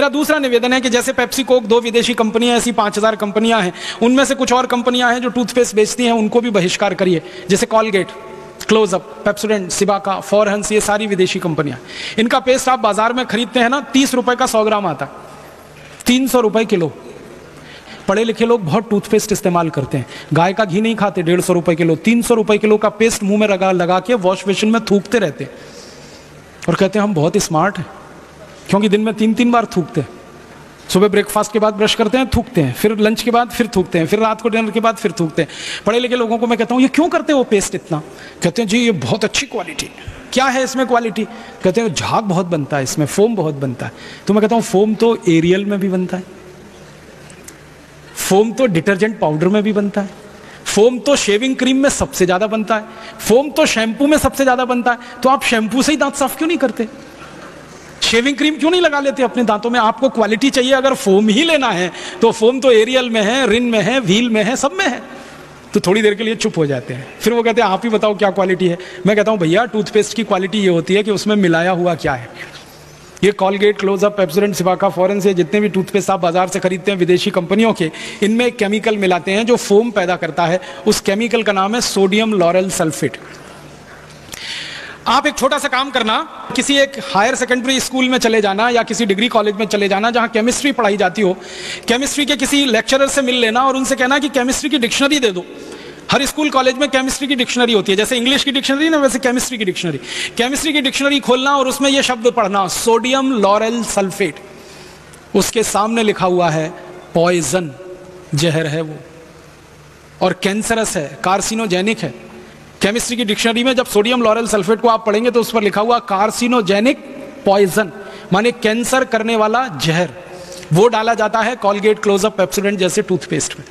मेरा दूसरा निवेदन है कि जैसे पेप्सी कोक 2 विदेशी कंपनियां, ऐसी 5000 कंपनियां हैं, उनमें से कुछ और कंपनियां हैं जो टूथपेस्ट बेचती हैं, उनको भी बहिष्कार करिए। जैसे Colgate, Closeup, Pepsodent, Cibaca, Forhans, ये सारी विदेशी कंपनियां। इनका पेस्ट आप बाजार में खरीदते हैं ना, 30 रुपए का 100 ग्राम आता है, 300 रुपए किलो। पढ़े लिखे लोग बहुत टूथपेस्ट इस्तेमाल करते हैं, गाय का घी नहीं खाते, 150 रुपए किलो, 300 रुपए किलो का पेस्ट मुंह में लगा के वॉश बेसिन में थूकते रहते हैं और कहते हैं हम बहुत स्मार्ट हैं, क्योंकि दिन में 3-3 बार थूकते हैं। सुबह ब्रेकफास्ट के बाद ब्रश करते हैं, थूकते हैं, फिर लंच के बाद फिर थूकते हैं, फिर रात को डिनर के बाद फिर थूकते हैं। पढ़े लिखे लोगों को मैं कहता हूँ ये क्यों करते हैं वो पेस्ट इतना? कहते हैं जी ये बहुत अच्छी क्वालिटी। क्या है इसमें क्वालिटी? कहते हैं झाग बहुत बनता है इसमें, फोम बहुत बनता है। तो मैं कहता हूँ फोम तो एरियल में भी बनता है, फोम तो डिटर्जेंट पाउडर में भी बनता है, फोम तो शेविंग क्रीम में सबसे ज्यादा बनता है, फोम तो शैम्पू में सबसे ज्यादा बनता है। तो आप शैम्पू से ही दांत साफ क्यों नहीं करते? शेविंग क्रीम क्यों नहीं लगा लेते अपने दांतों में? आपको क्वालिटी चाहिए, अगर फोम ही लेना है तो फोम तो एरियल में है, रिन में है, व्हील में है, सब में है। तो थोड़ी देर के लिए चुप हो जाते हैं, फिर वो कहते हैं आप ही बताओ क्या क्वालिटी है। मैं कहता हूं भैया टूथपेस्ट की क्वालिटी ये होती है कि उसमें मिलाया हुआ क्या है। ये कॉलगेट, क्लोजअप, पेप्सोडेंट, सिबाका, फॉरेंस, ये जितने भी टूथपेस्ट आप बाजार से खरीदते हैं विदेशी कंपनियों के, इनमें एक केमिकल मिलाते हैं जो फोम पैदा करता है। उस केमिकल का नाम है सोडियम लॉरेल सल्फेट। आप एक छोटा सा काम करना, किसी एक हायर सेकेंडरी स्कूल में चले जाना या किसी डिग्री कॉलेज में चले जाना जहां केमिस्ट्री पढ़ाई जाती हो, केमिस्ट्री के किसी लेक्चरर से मिल लेना और उनसे कहना कि केमिस्ट्री की डिक्शनरी दे दो। हर स्कूल कॉलेज में केमिस्ट्री की डिक्शनरी होती है, जैसे इंग्लिश की डिक्शनरी ना, वैसे केमिस्ट्री की डिक्शनरी। केमिस्ट्री की डिक्शनरी खोलना और उसमें यह शब्द पढ़ना, सोडियम लॉरेल सल्फेट। उसके सामने लिखा हुआ है पॉइजन, जहर है वो, और कैंसरस है, कार्सिनोजेनिक है। केमिस्ट्री की डिक्शनरी में जब सोडियम लॉरेल सल्फेट को आप पढ़ेंगे तो उस पर लिखा हुआ कार्सिनोजेनिक पॉइजन, माने कैंसर करने वाला जहर, वो डाला जाता है कॉलगेट, क्लोजअप, पेप्सोडेंट जैसे टूथपेस्ट में।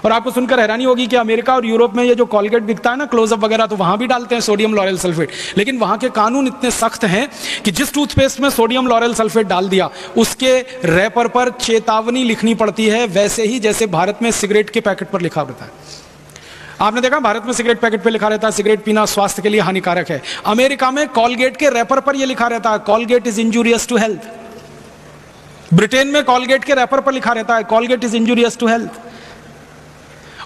और आपको सुनकर हैरानी होगी कि अमेरिका और यूरोप में ये जो कॉलगेट बिकता है ना, क्लोजअप वगैरह, तो वहां भी डालते हैं सोडियम लॉरेल सल्फेट। लेकिन वहां के कानून इतने सख्त हैं कि जिस टूथपेस्ट में सोडियम लॉरेल सल्फेट डाल दिया उसके रैपर पर चेतावनी लिखनी पड़ती है, वैसे ही जैसे भारत में सिगरेट के पैकेट पर लिखा रहता है। आपने देखा भारत में सिगरेट पैकेट पे लिखा रहता है सिगरेट पीना स्वास्थ्य के लिए हानिकारक है। अमेरिका में कॉलगेट के रैपर पर यह लिखा रहता है Colgate is injurious to health. Britain में कॉलगेट के रैपर पर लिखा रहता है Colgate is injurious to health.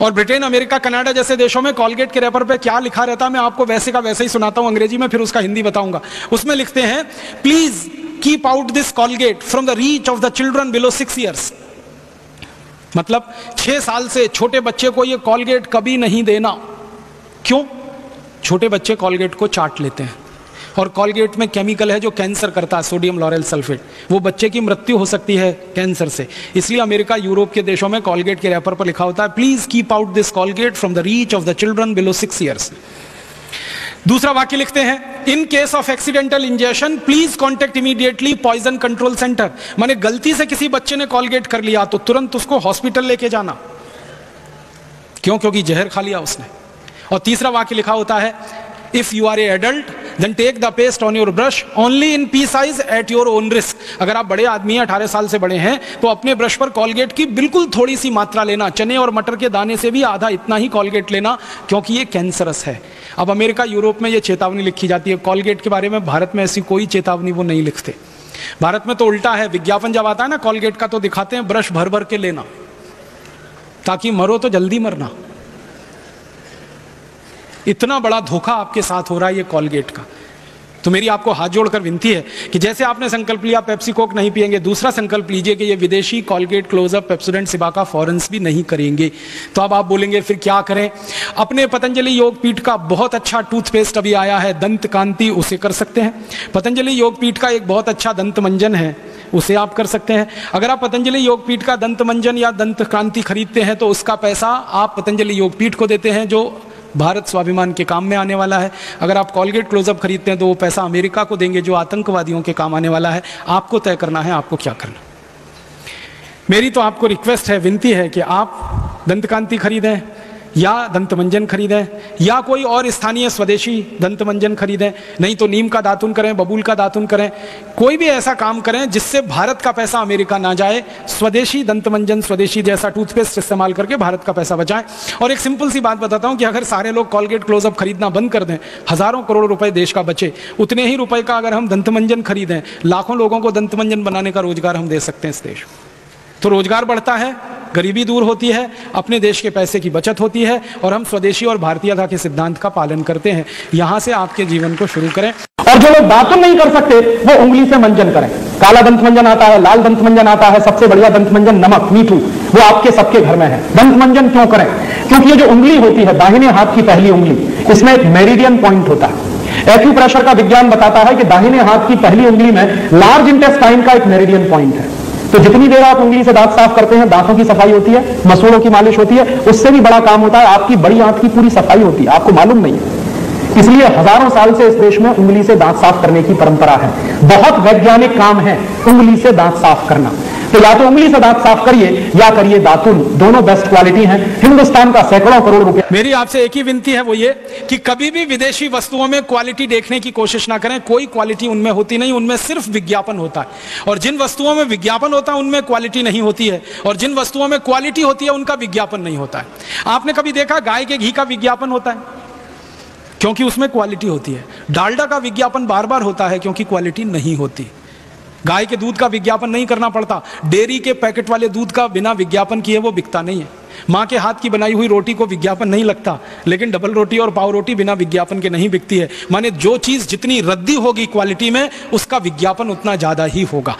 और ब्रिटेन, अमेरिका, कनाडा जैसे देशों में कॉलगेट के रैपर पे क्या लिखा रहता है मैं आपको वैसे का वैसे ही सुनाता हूं अंग्रेजी में, फिर उसका हिंदी बताऊंगा। उसमें लिखते हैं please keep out this Colgate from the reach of the children below 6 years. मतलब 6 साल से छोटे बच्चे को यह कॉलगेट कभी नहीं देना। क्यों? छोटे बच्चे कॉलगेट को चाट लेते हैं और कॉलगेट में केमिकल है जो कैंसर करता है, सोडियम लॉरेल सल्फेट। वो बच्चे की मृत्यु हो सकती है कैंसर से। इसलिए अमेरिका, यूरोप के देशों में कॉलगेट के रैपर पर लिखा होता है please keep out this Colgate from the reach of the children below 6 years. दूसरा वाक्य लिखते हैं in case of accidental injection please contact immediately poison control centre. माने गलती से किसी बच्चे ने कॉलगेट कर लिया तो तुरंत उसको हॉस्पिटल लेके जाना। क्यों? क्योंकि जहर खा लिया उसने। और तीसरा वाक्य लिखा होता है if you are a adult then take the paste on your brush only in pea size at your own risk. अगर आप बड़े आदमी हैं, 18 साल से बड़े हैं, तो अपने ब्रश पर कॉलगेट की बिल्कुल थोड़ी सी मात्रा लेना, चने और मटर के दाने से भी आधा इतना ही कॉलगेट लेना, क्योंकि ये कैंसरस है। अब अमेरिका, यूरोप में ये चेतावनी लिखी जाती है, कॉलगेट के बारे में भारत में ऐसी कोई चेतावनी वो नहीं लिखते। भारत में तो उल्टा है, विज्ञापन जब आता है ना कॉलगेट का तो दिखाते हैं ब्रश भर भर के लेना, ताकि मरो तो जल्दी मरना। इतना बड़ा धोखा आपके साथ हो रहा है ये कॉलगेट का। तो मेरी आपको हाथ जोड़कर विनती है कि जैसे आपने संकल्प लिया पेप्सी कोक नहीं पिएंगे, दूसरा संकल्प लीजिए कि ये विदेशी कॉलगेट, क्लोजअप, पेप्सोडेंट, सिबाका, फॉरेंस भी नहीं करेंगे। तो अब आप बोलेंगे फिर क्या करें? अपने पतंजलि योगपीठ का बहुत अच्छा टूथपेस्ट अभी आया है दंत कांति, उसे कर सकते हैं। पतंजलि योगपीठ का एक बहुत अच्छा दंत मंजन है, उसे आप कर सकते हैं। अगर आप पतंजलि योगपीठ का दंत मंजन या दंत कांति खरीदते हैं तो उसका पैसा आप पतंजलि योगपीठ को देते हैं, जो भारत स्वाभिमान के काम में आने वाला है। अगर आप कॉलगेट, क्लोजअप खरीदते हैं तो वो पैसा अमेरिका को देंगे, जो आतंकवादियों के काम आने वाला है। आपको तय करना है आपको क्या करना। मेरी तो आपको रिक्वेस्ट है, विनती है कि आप दंतकांति खरीदें या दंतमंजन खरीदें या कोई और स्थानीय स्वदेशी दंतमंजन खरीदें, नहीं तो नीम का दातुन करें, बबूल का दातुन करें, कोई भी ऐसा काम करें जिससे भारत का पैसा अमेरिका ना जाए। स्वदेशी दंतमंजन, स्वदेशी जैसा टूथपेस्ट इस्तेमाल करके भारत का पैसा बचाएं। और एक सिंपल सी बात बताता हूं कि अगर सारे लोग कॉलगेट क्लोजअप खरीदना बंद कर दें, हजारों करोड़ रुपए देश का बचे। उतने ही रुपए का अगर हम दंतमंजन खरीदें, लाखों लोगों को दंतमंजन बनाने का रोजगार हम दे सकते हैं इस देश में। तो रोजगार बढ़ता है, गरीबी दूर होती है, अपने देश के पैसे की बचत होती है और हम स्वदेशी और भारतीयता के सिद्धांत का पालन करते हैं। यहां से आपके जीवन को शुरू करें। और जो लोग दातुन नहीं कर सकते वो उंगली से मंजन करें। काला दंतमंजन आता है, लाल दंतमंजन आता है, सबसे बढ़िया दंतमंजन नमक मीठू, वो आपके सबके घर में है। दंतमंजन क्यों करें? क्योंकि ये जो उंगली होती है, दाहिने हाथ की पहली उंगली, इसमें एक मेरिडियन पॉइंट होता है। एक्यूप्रेशर का विज्ञान बताता है कि दाहिने हाथ की पहली उंगली में लार्ज इंटेस्टाइन का एक मेरिडियन पॉइंट है। तो जितनी देर आप उंगली से दांत साफ करते हैं, दांतों की सफाई होती है, मसूड़ों की मालिश होती है, उससे भी बड़ा काम होता है, आपकी बड़ी आंत की पूरी सफाई होती है, आपको मालूम नहीं है। इसलिए हजारों साल से इस देश में उंगली से दांत साफ करने की परंपरा है। बहुत वैज्ञानिक काम है उंगली से दांत साफ करना। तो या तो उंगली से दांत साफ करिए या करिए दातुन, दोनों बेस्ट क्वालिटी हैं। हिंदुस्तान का सैकड़ों करोड़ रुपए। मेरी आपसे एक ही विनती है, वो ये कि कभी भी विदेशी वस्तुओं में क्वालिटी देखने की कोशिश ना करें। कोई क्वालिटी उनमें होती नहीं, उनमें सिर्फ विज्ञापन होता है। और जिन वस्तुओं में विज्ञापन होता है उनमें क्वालिटी नहीं होती है, और जिन वस्तुओं में क्वालिटी होती है उनका विज्ञापन नहीं होता है। आपने कभी देखा गाय के घी का विज्ञापन होता है? क्योंकि उसमें क्वालिटी होती है। डालडा का विज्ञापन बार बार होता है क्योंकि क्वालिटी नहीं होती। गाय के दूध का विज्ञापन नहीं करना पड़ता। डेयरी के पैकेट वाले दूध का बिना विज्ञापन किए वो बिकता नहीं है। माँ के हाथ की बनाई हुई रोटी को विज्ञापन नहीं लगता, लेकिन डबल रोटी और पाव रोटी बिना विज्ञापन के नहीं बिकती है। माने जो चीज जितनी रद्दी होगी क्वालिटी में, उसका विज्ञापन उतना ज्यादा ही होगा।